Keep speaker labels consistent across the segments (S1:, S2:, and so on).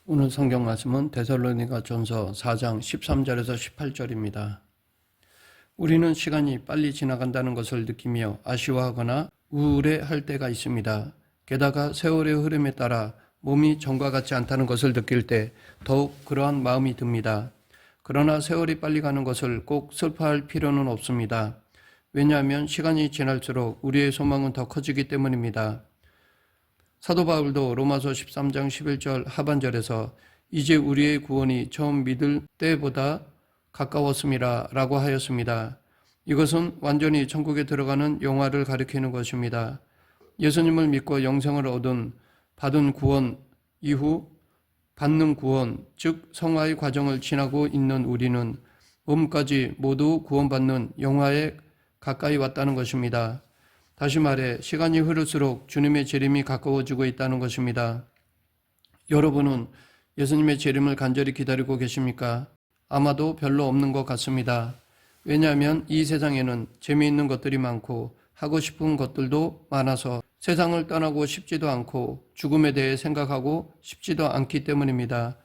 S1: 오늘 성경 말씀은 데살로니가전서 4장 13절에서 18절입니다. 우리는 시간이 빨리 지나간다는 것을 느끼며 아쉬워하거나 우울해할 때가 있습니다. 게다가 세월의 흐름에 따라 몸이 전과 같지 않다는 것을 느낄 때 더욱 그러한 마음이 듭니다. 그러나 세월이 빨리 가는 것을 꼭 슬퍼할 필요는 없습니다. 왜냐하면 시간이 지날수록 우리의 소망은 더 커지기 때문입니다. 사도 바울도 로마서 13장 11절 하반절에서 이제 우리의 구원이 처음 믿을 때보다 가까웠음이라 라고 하였습니다. 이것은 완전히 천국에 들어가는 영화를 가리키는 것입니다. 예수님을 믿고 영생을 받은 구원 이후 받는 구원, 즉 성화의 과정을 지나고 있는 우리는 몸까지 모두 구원받는 영화에 가까이 왔다는 것입니다. 다시 말해 시간이 흐를수록 주님의 재림이 가까워지고 있다는 것입니다. 여러분은 예수님의 재림을 간절히 기다리고 계십니까? 아마도 별로 없는 것 같습니다. 왜냐하면 이 세상에는 재미있는 것들이 많고 하고 싶은 것들도 많아서 세상을 떠나고 싶지도 않고 죽음에 대해 생각하고 싶지도 않기 때문입니다.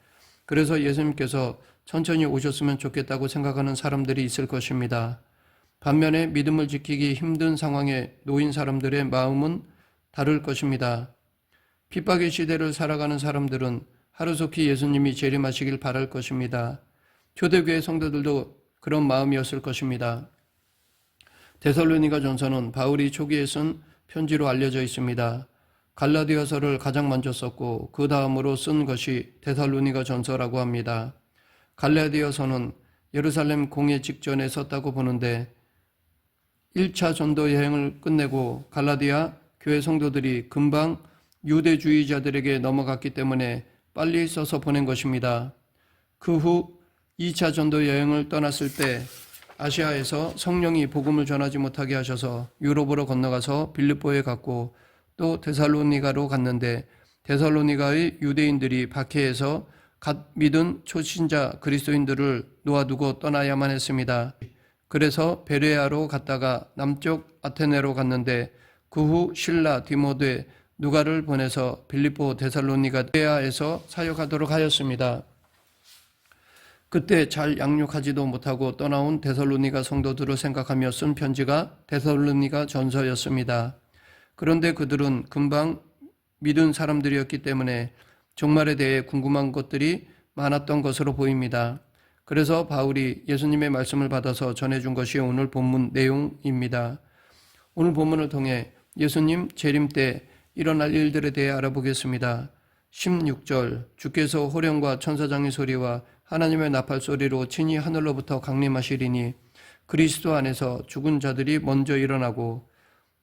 S1: 그래서 예수님께서 천천히 오셨으면 좋겠다고 생각하는 사람들이 있을 것입니다. 반면에 믿음을 지키기 힘든 상황에 놓인 사람들의 마음은 다를 것입니다. 핍박의 시대를 살아가는 사람들은 하루속히 예수님이 재림하시길 바랄 것입니다. 초대교회 성도들도 그런 마음이었을 것입니다. 데살로니가전서는 바울이 초기에 쓴 편지로 알려져 있습니다. 갈라디아서를 가장 먼저 썼고 그 다음으로 쓴 것이 데살로니가전서라고 합니다. 갈라디아서는 예루살렘 공회 직전에 썼다고 보는데 1차 전도 여행을 끝내고 갈라디아 교회 성도들이 금방 유대주의자들에게 넘어갔기 때문에 빨리 써서 보낸 것입니다. 그 후 2차 전도 여행을 떠났을 때 아시아에서 성령이 복음을 전하지 못하게 하셔서 유럽으로 건너가서 빌립보에 갔고 또 데살로니가로 갔는데 데살로니가의 유대인들이 박해해서 갓 믿은 초신자 그리스도인들을 놓아두고 떠나야만 했습니다. 그래서 베레아로 갔다가 남쪽 아테네로 갔는데 그 후 실라, 디모데, 누가를 보내서 빌립보, 데살로니가, 베레아에서 사역하도록 하였습니다. 그때 잘 양육하지도 못하고 떠나온 데살로니가 성도들을 생각하며 쓴 편지가 데살로니가 전서였습니다. 그런데 그들은 금방 믿은 사람들이었기 때문에 종말에 대해 궁금한 것들이 많았던 것으로 보입니다. 그래서 바울이 예수님의 말씀을 받아서 전해준 것이 오늘 본문 내용입니다. 오늘 본문을 통해 예수님 재림 때 일어날 일들에 대해 알아보겠습니다. 16절 주께서 호령과 천사장의 소리와 하나님의 나팔 소리로 친히 하늘로부터 강림하시리니 그리스도 안에서 죽은 자들이 먼저 일어나고,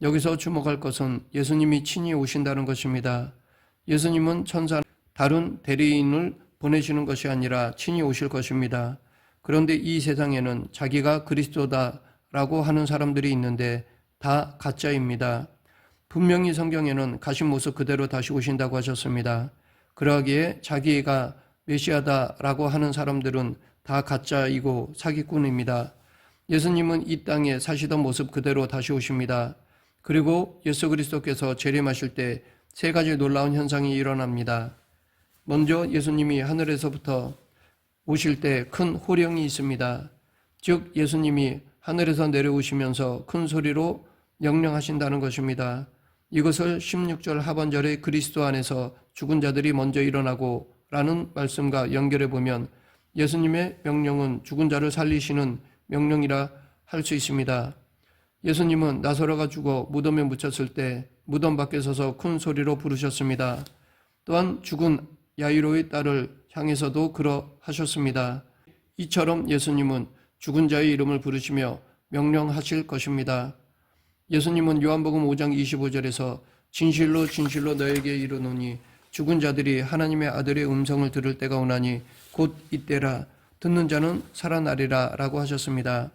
S1: 여기서 주목할 것은 예수님이 친히 오신다는 것입니다. 예수님은 천사 다른 대리인을 보내시는 것이 아니라 친히 오실 것입니다. 그런데 이 세상에는 자기가 그리스도다라고 하는 사람들이 있는데 다 가짜입니다. 분명히 성경에는 가신 모습 그대로 다시 오신다고 하셨습니다. 그러기에 자기가 메시아다라고 하는 사람들은 다 가짜이고 사기꾼입니다. 예수님은 이 땅에 사시던 모습 그대로 다시 오십니다. 그리고 예수 그리스도께서 재림하실 때 세 가지 놀라운 현상이 일어납니다. 먼저 예수님이 하늘에서부터 오실 때 큰 호령이 있습니다. 즉 예수님이 하늘에서 내려오시면서 큰 소리로 명령하신다는 것입니다. 이것을 16절 하반절에 그리스도 안에서 죽은 자들이 먼저 일어나고 라는 말씀과 연결해 보면 예수님의 명령은 죽은 자를 살리시는 명령이라 할 수 있습니다. 예수님은 나사로가 죽어 무덤에 묻혔을 때 무덤 밖에 서서 큰 소리로 부르셨습니다. 또한 죽은 야이로의 딸을 향해서도 그러하셨습니다. 이처럼 예수님은 죽은 자의 이름을 부르시며 명령하실 것입니다. 예수님은 요한복음 5장 25절에서 진실로 진실로 너에게 이르노니 죽은 자들이 하나님의 아들의 음성을 들을 때가 오나니 곧 이때라 듣는 자는 살아나리라 라고 하셨습니다.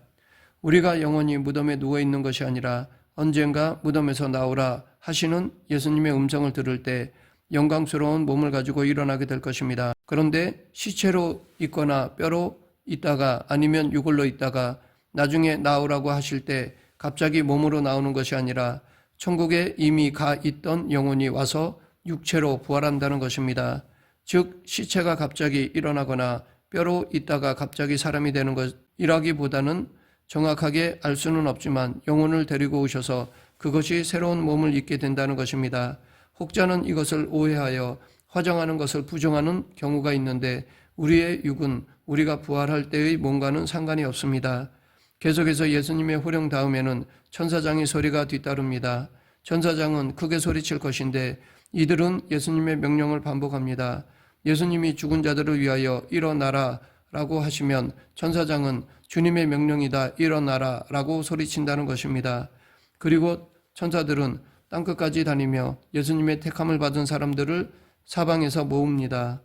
S1: 우리가 영원히 무덤에 누워있는 것이 아니라 언젠가 무덤에서 나오라 하시는 예수님의 음성을 들을 때 영광스러운 몸을 가지고 일어나게 될 것입니다. 그런데 시체로 있거나 뼈로 있다가 아니면 유골로 있다가 나중에 나오라고 하실 때 갑자기 몸으로 나오는 것이 아니라 천국에 이미 가 있던 영혼이 와서 육체로 부활한다는 것입니다. 즉 시체가 갑자기 일어나거나 뼈로 있다가 갑자기 사람이 되는 것이라기보다는 정확하게 알 수는 없지만 영혼을 데리고 오셔서 그것이 새로운 몸을 입게 된다는 것입니다. 혹자는 이것을 오해하여 화장하는 것을 부정하는 경우가 있는데 우리의 육은 우리가 부활할 때의 몸과는 상관이 없습니다. 계속해서 예수님의 호령 다음에는 천사장의 소리가 뒤따릅니다. 천사장은 크게 소리칠 것인데 이들은 예수님의 명령을 반복합니다. 예수님이 죽은 자들을 위하여 일어나라 라고 하시면 천사장은 주님의 명령이다 일어나라 라고 소리친다는 것입니다. 그리고 천사들은 땅끝까지 다니며 예수님의 택함을 받은 사람들을 사방에서 모읍니다.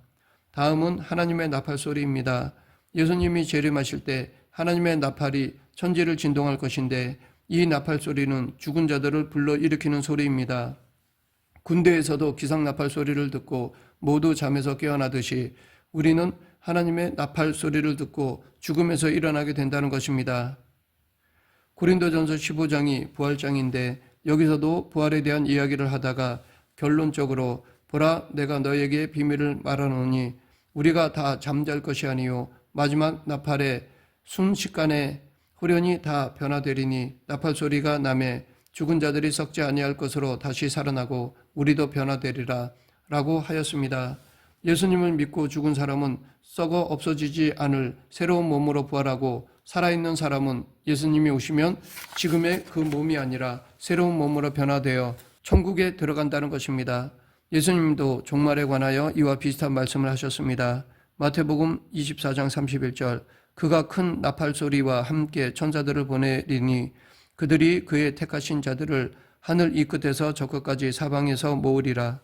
S1: 다음은 하나님의 나팔 소리입니다. 예수님이 재림하실 때 하나님의 나팔이 천지를 진동할 것인데 이 나팔 소리는 죽은 자들을 불러일으키는 소리입니다. 군대에서도 기상 나팔 소리를 듣고 모두 잠에서 깨어나듯이 우리는 하나님의 나팔 소리를 듣고 죽음에서 일어나게 된다는 것입니다. 고린도전서 15장이 부활장인데 여기서도 부활에 대한 이야기를 하다가 결론적으로 보라 내가 너에게 비밀을 말하노니 우리가 다 잠잘 것이 아니요 마지막 나팔에 순식간에 후련히 다 변화되리니 나팔 소리가 나매 죽은 자들이 썩지 아니할 것으로 다시 살아나고 우리도 변화되리라 라고 하였습니다. 예수님을 믿고 죽은 사람은 썩어 없어지지 않을 새로운 몸으로 부활하고 살아있는 사람은 예수님이 오시면 지금의 그 몸이 아니라 새로운 몸으로 변화되어 천국에 들어간다는 것입니다. 예수님도 종말에 관하여 이와 비슷한 말씀을 하셨습니다. 마태복음 24장 31절 그가 큰 나팔 소리와 함께 천사들을 보내리니 그들이 그의 택하신 자들을 하늘 이 끝에서 저 끝까지 사방에서 모으리라.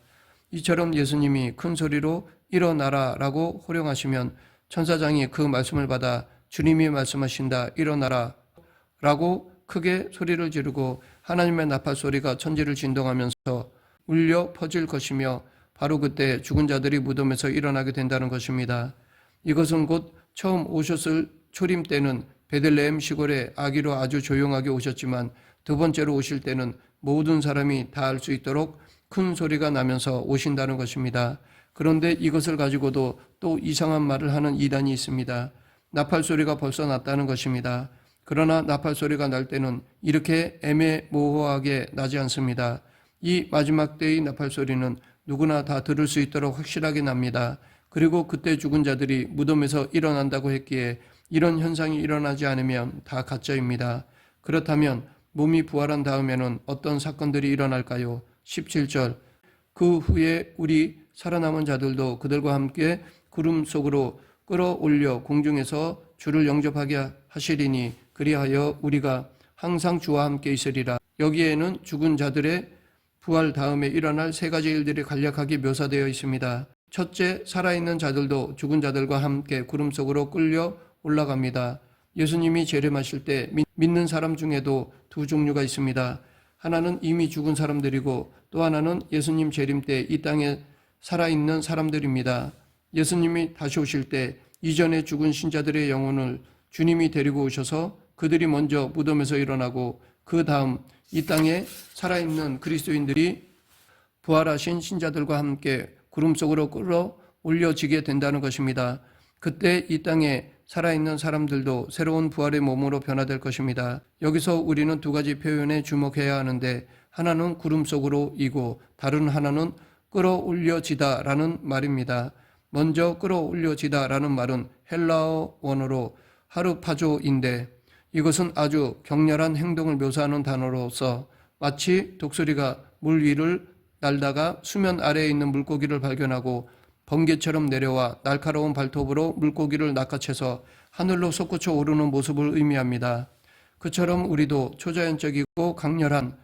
S1: 이처럼 예수님이 큰 소리로 일어나라 라고 호령하시면 천사장이 그 말씀을 받아 주님이 말씀하신다 일어나라 라고 크게 소리를 지르고 하나님의 나팔 소리가 천지를 진동하면서 울려 퍼질 것이며 바로 그때 죽은 자들이 무덤에서 일어나게 된다는 것입니다. 이것은 곧 처음 오셨을 초림 때는 베들레헴 시골의 아기로 아주 조용하게 오셨지만 두 번째로 오실 때는 모든 사람이 다 알 수 있도록 큰 소리가 나면서 오신다는 것입니다. 그런데 이것을 가지고도 또 이상한 말을 하는 이단이 있습니다. 나팔 소리가 벌써 났다는 것입니다. 그러나 나팔 소리가 날 때는 이렇게 애매모호하게 나지 않습니다. 이 마지막 때의 나팔 소리는 누구나 다 들을 수 있도록 확실하게 납니다. 그리고 그때 죽은 자들이 무덤에서 일어난다고 했기에 이런 현상이 일어나지 않으면 다 가짜입니다. 그렇다면 몸이 부활한 다음에는 어떤 사건들이 일어날까요? 17절 그 후에 우리 살아남은 자들도 그들과 함께 구름 속으로 끌어올려 공중에서 주를 영접하게 하시리니 그리하여 우리가 항상 주와 함께 있으리라. 여기에는 죽은 자들의 부활 다음에 일어날 세 가지 일들이 간략하게 묘사되어 있습니다. 첫째, 살아있는 자들도 죽은 자들과 함께 구름 속으로 끌려 올라갑니다. 예수님이 재림하실 때 믿는 사람 중에도 두 종류가 있습니다. 하나는 이미 죽은 사람들이고 또 하나는 예수님 재림 때 이 땅에 살아있는 사람들입니다. 예수님이 다시 오실 때 이전에 죽은 신자들의 영혼을 주님이 데리고 오셔서 그들이 먼저 무덤에서 일어나고 그 다음 이 땅에 살아있는 그리스도인들이 부활하신 신자들과 함께 구름 속으로 끌어 올려지게 된다는 것입니다. 그때 이 땅에 살아있는 사람들도 새로운 부활의 몸으로 변화될 것입니다. 여기서 우리는 두 가지 표현에 주목해야 하는데 하나는 구름 속으로이고 다른 하나는 끌어올려지다라는 말입니다. 먼저 끌어올려지다라는 말은 헬라어 원어로 하르파조인데 이것은 아주 격렬한 행동을 묘사하는 단어로서 마치 독수리가 물 위를 날다가 수면 아래에 있는 물고기를 발견하고 번개처럼 내려와 날카로운 발톱으로 물고기를 낚아채서 하늘로 솟구쳐 오르는 모습을 의미합니다. 그처럼 우리도 초자연적이고 강렬한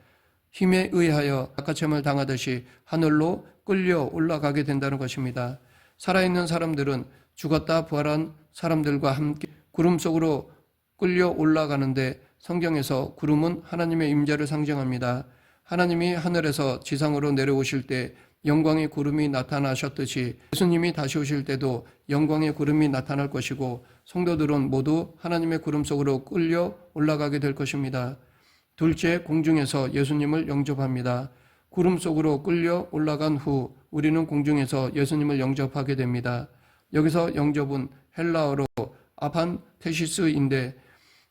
S1: 힘에 의하여 낚아챔을 당하듯이 하늘로 끌려 올라가게 된다는 것입니다. 살아있는 사람들은 죽었다 부활한 사람들과 함께 구름 속으로 끌려 올라가는데 성경에서 구름은 하나님의 임재를 상징합니다. 하나님이 하늘에서 지상으로 내려오실 때 영광의 구름이 나타나셨듯이 예수님이 다시 오실 때도 영광의 구름이 나타날 것이고 성도들은 모두 하나님의 구름 속으로 끌려 올라가게 될 것입니다. 둘째, 공중에서 예수님을 영접합니다. 구름 속으로 끌려 올라간 후 우리는 공중에서 예수님을 영접하게 됩니다. 여기서 영접은 헬라어로 아판테시스인데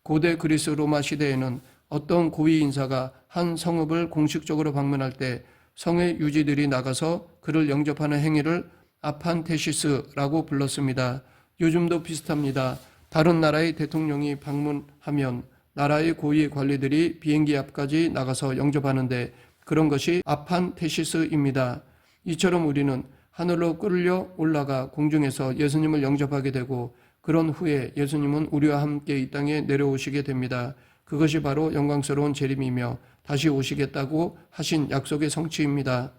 S1: 고대 그리스 로마 시대에는 어떤 고위 인사가 한 성읍을 공식적으로 방문할 때 성의 유지들이 나가서 그를 영접하는 행위를 아판테시스라고 불렀습니다. 요즘도 비슷합니다. 다른 나라의 대통령이 방문하면 나라의 고위 관리들이 비행기 앞까지 나가서 영접하는데 그런 것이 아판테시스입니다. 이처럼 우리는 하늘로 끌려 올라가 공중에서 예수님을 영접하게 되고 그런 후에 예수님은 우리와 함께 이 땅에 내려오시게 됩니다. 그것이 바로 영광스러운 재림이며 다시 오시겠다고 하신 약속의 성취입니다.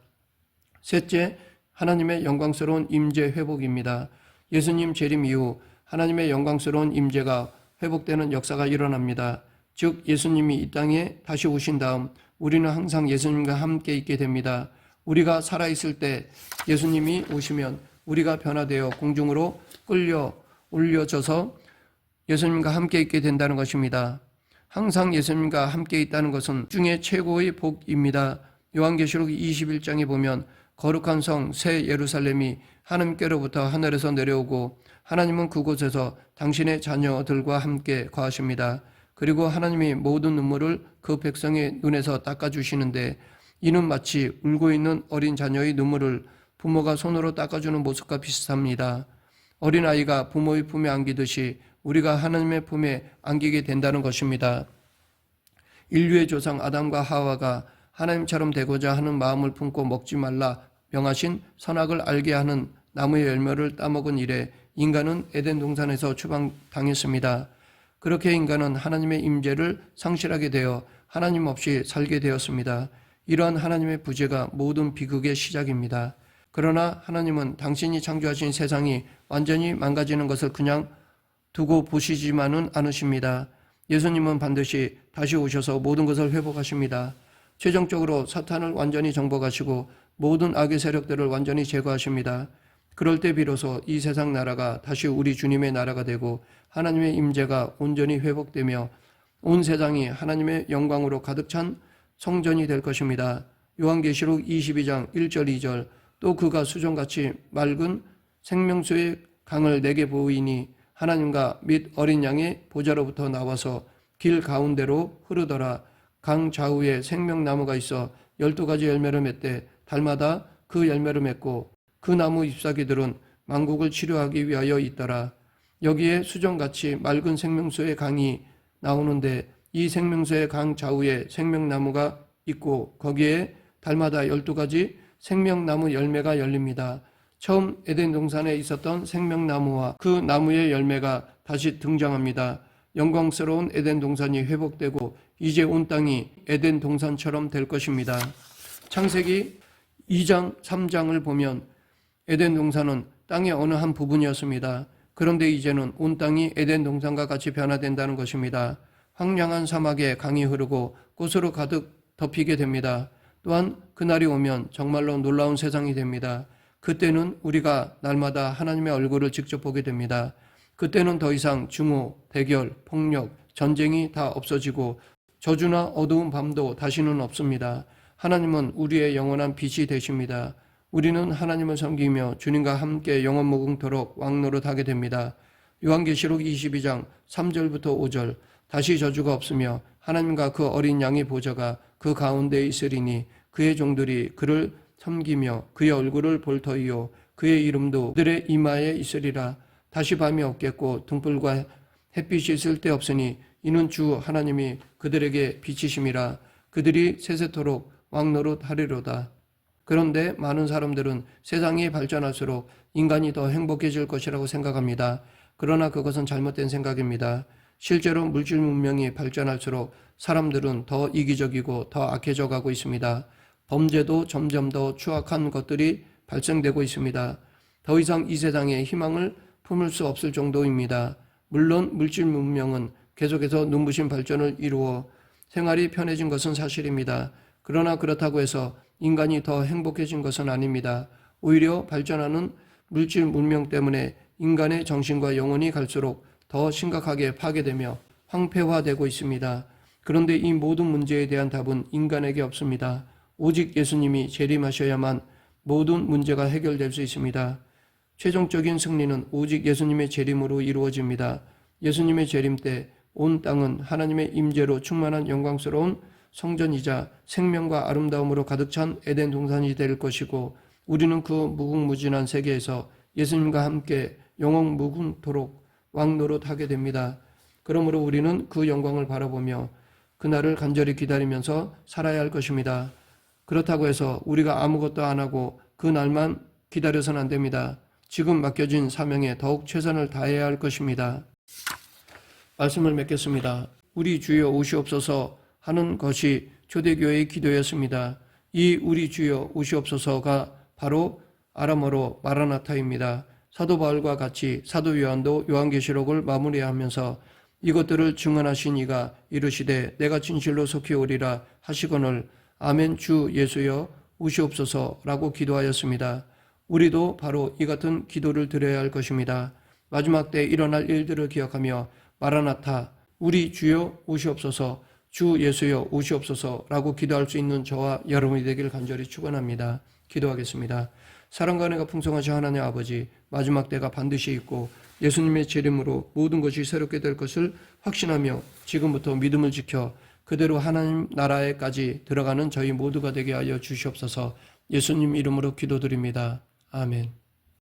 S1: 셋째, 하나님의 영광스러운 임재 회복입니다. 예수님 재림 이후 하나님의 영광스러운 임재가 회복되는 역사가 일어납니다. 즉 예수님이 이 땅에 다시 오신 다음 우리는 항상 예수님과 함께 있게 됩니다. 우리가 살아있을 때 예수님이 오시면 우리가 변화되어 공중으로 끌려 올려져서 예수님과 함께 있게 된다는 것입니다. 항상 예수님과 함께 있다는 것은 중에 최고의 복입니다. 요한계시록 21장에 보면 거룩한 성 새 예루살렘이 하나님께로부터 하늘에서 내려오고 하나님은 그곳에서 당신의 자녀들과 함께 거하십니다. 그리고 하나님이 모든 눈물을 그 백성의 눈에서 닦아주시는데 이는 마치 울고 있는 어린 자녀의 눈물을 부모가 손으로 닦아주는 모습과 비슷합니다. 어린아이가 부모의 품에 안기듯이 우리가 하나님의 품에 안기게 된다는 것입니다. 인류의 조상 아담과 하와가 하나님처럼 되고자 하는 마음을 품고 먹지 말라 명하신 선악을 알게 하는 나무의 열매를 따먹은 이래 인간은 에덴 동산에서 추방당했습니다. 그렇게 인간은 하나님의 임재를 상실하게 되어 하나님 없이 살게 되었습니다. 이러한 하나님의 부재가 모든 비극의 시작입니다. 그러나 하나님은 당신이 창조하신 세상이 완전히 망가지는 것을 그냥 두고 보시지만은 않으십니다. 예수님은 반드시 다시 오셔서 모든 것을 회복하십니다. 최종적으로 사탄을 완전히 정복하시고 모든 악의 세력들을 완전히 제거하십니다. 그럴 때 비로소 이 세상 나라가 다시 우리 주님의 나라가 되고 하나님의 임재가 온전히 회복되며 온 세상이 하나님의 영광으로 가득 찬 성전이 될 것입니다. 요한계시록 22장 1절 2절 또 그가 수정같이 맑은 생명수의 강을 내게 보이니 하나님과 및 어린 양의 보좌로부터 나와서 길 가운데로 흐르더라. 강 좌우에 생명나무가 있어 12가지 열매를 맺되 달마다 그 열매를 맺고 그 나무 잎사귀들은 만국을 치료하기 위하여 있더라. 여기에 수정같이 맑은 생명수의 강이 나오는데 이 생명수의 강 좌우에 생명나무가 있고 거기에 달마다 12가지 생명나무 열매가 열립니다. 처음 에덴 동산에 있었던 생명나무와 그 나무의 열매가 다시 등장합니다. 영광스러운 에덴 동산이 회복되고 이제 온 땅이 에덴 동산처럼 될 것입니다. 창세기 2장, 3장을 보면 에덴 동산은 땅의 어느 한 부분이었습니다. 그런데 이제는 온 땅이 에덴 동산과 같이 변화된다는 것입니다. 황량한 사막에 강이 흐르고 꽃으로 가득 덮이게 됩니다. 또한 그날이 오면 정말로 놀라운 세상이 됩니다. 그때는 우리가 날마다 하나님의 얼굴을 직접 보게 됩니다. 그때는 더 이상 증오, 대결, 폭력, 전쟁이 다 없어지고 저주나 어두운 밤도 다시는 없습니다. 하나님은 우리의 영원한 빛이 되십니다. 우리는 하나님을 섬기며 주님과 함께 영원 무궁토록 왕노릇하게 됩니다. 요한계시록 22장 3절부터 5절 다시 저주가 없으며 하나님과 그 어린 양의 보좌가 그 가운데에 있으리니 그의 종들이 그를 섬기며 그의 얼굴을 볼 터이요 그의 이름도 그들의 이마에 있으리라. 다시 밤이 없겠고 등불과 햇빛이 쓸데없으니 이는 주 하나님이 그들에게 비치심이라. 그들이 세세토록 왕노릇하리로다. 그런데 많은 사람들은 세상이 발전할수록 인간이 더 행복해질 것이라고 생각합니다. 그러나 그것은 잘못된 생각입니다. 실제로 물질 문명이 발전할수록 사람들은 더 이기적이고 더 악해져 가고 있습니다. 범죄도 점점 더 추악한 것들이 발생되고 있습니다. 더 이상 이 세상에 희망을 품을 수 없을 정도입니다. 물론 물질 문명은 계속해서 눈부신 발전을 이루어 생활이 편해진 것은 사실입니다. 그러나 그렇다고 해서 인간이 더 행복해진 것은 아닙니다. 오히려 발전하는 물질 문명 때문에 인간의 정신과 영혼이 갈수록 더 심각하게 파괴되며 황폐화되고 있습니다. 그런데 이 모든 문제에 대한 답은 인간에게 없습니다. 오직 예수님이 재림하셔야만 모든 문제가 해결될 수 있습니다. 최종적인 승리는 오직 예수님의 재림으로 이루어집니다. 예수님의 재림 때 온 땅은 하나님의 임재로 충만한 영광스러운 성전이자 생명과 아름다움으로 가득 찬 에덴 동산이 될 것이고, 우리는 그 무궁무진한 세계에서 예수님과 함께 영원 무궁토록 왕노릇하게 됩니다. 그러므로 우리는 그 영광을 바라보며 그날을 간절히 기다리면서 살아야 할 것입니다. 그렇다고 해서 우리가 아무것도 안 하고 그 날만 기다려서는 안 됩니다. 지금 맡겨진 사명에 더욱 최선을 다해야 할 것입니다. 말씀을 맺겠습니다. 우리 주여 오시옵소서 하는 것이 초대교회의 기도였습니다. 이 우리 주여 오시옵소서가 바로 아람어로 마라나타입니다. 사도 바울과 같이 사도 요한도 요한계시록을 마무리하면서 이것들을 증언하신 이가 이르시되 내가 진실로 속히 오리라 하시거늘 아멘 주 예수여 오시옵소서라고 기도하였습니다. 우리도 바로 이 같은 기도를 드려야 할 것입니다. 마지막 때 일어날 일들을 기억하며 마라나타 우리 주여 오시옵소서 주 예수여 오시옵소서라고 기도할 수 있는 저와 여러분이 되기를 간절히 축원합니다. 기도하겠습니다. 사랑과 은혜가 풍성하신 하나님 아버지, 마지막 때가 반드시 있고 예수님의 재림으로 모든 것이 새롭게 될 것을 확신하며 지금부터 믿음을 지켜 그대로 하나님 나라에까지 들어가는 저희 모두가 되게 하여 주시옵소서. 예수님 이름으로 기도드립니다. 아멘.